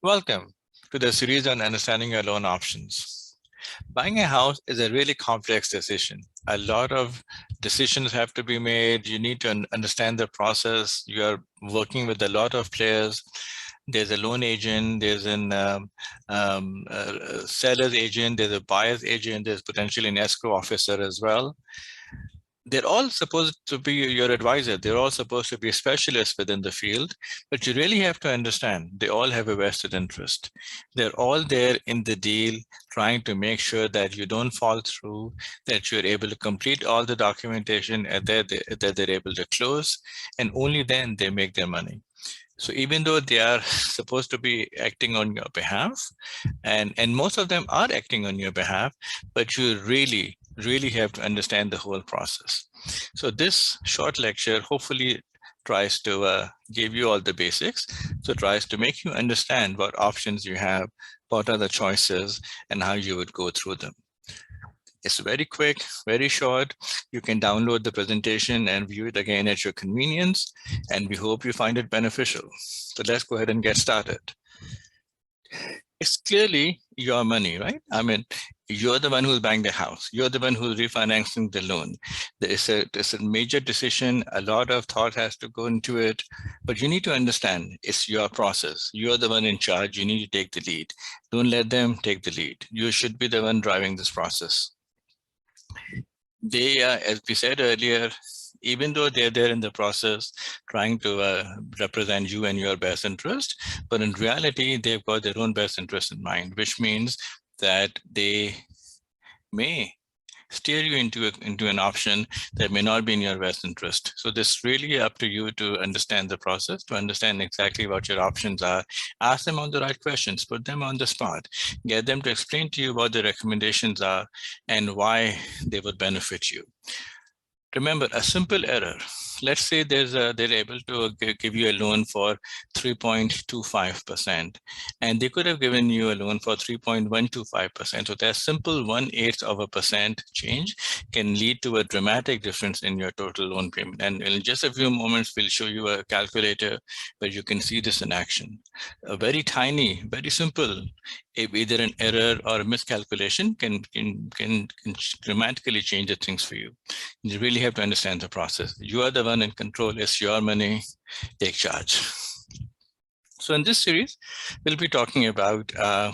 Welcome to the series on understanding your loan options. Buying a house is a really complex decision. A lot of decisions have to be made. You need to understand the process. You are working with a lot of players. There's a loan agent, there's a seller's agent, there's a buyer's agent, there's potentially an escrow officer as well. They're all supposed to be your advisor. They're all supposed to be specialists within the field, but you really have to understand they all have a vested interest. They're all there in the deal, trying to make sure that you don't fall through, that you're able to complete all the documentation, and that they're able to close, and only then they make their money. So even though they are supposed to be acting on your behalf, and most of them are acting on your behalf, but you really have to understand the whole process. So this short lecture hopefully tries to give you all the basics. So it tries to make you understand what options you have, what are the choices, and how you would go through them. It's very quick, very short. You can download the presentation and view it again at your convenience, and we hope you find it beneficial. So let's go ahead and get started. It's clearly your money, right? I mean, you're the one who's buying the house. You're the one who's refinancing the loan. There's a major decision. A lot of thought has to go into it, but you need to understand it's your process. You're the one in charge. You need to take the lead. Don't let them take the lead. You should be the one driving this process. They, as we said earlier, even though they're there in the process trying to represent you and your best interest, but in reality, they've got their own best interest in mind, which means that they may steer you into an option that may not be in your best interest. So this is really up to you to understand the process, to understand exactly what your options are. Ask them all the right questions, put them on the spot, get them to explain to you what the recommendations are and why they would benefit you. Remember, a simple error. Let's say they're able to give you a loan for 3.25%, and they could have given you a loan for 3.125%. So that simple 1/8% change can lead to a dramatic difference in your total loan payment. And in just a few moments, we'll show you a calculator where you can see this in action. A very tiny, very simple, either an error or a miscalculation can dramatically change the things for you. You really have to understand the process. You are the one in control. It's your money. Take charge. So in this series, we'll be talking about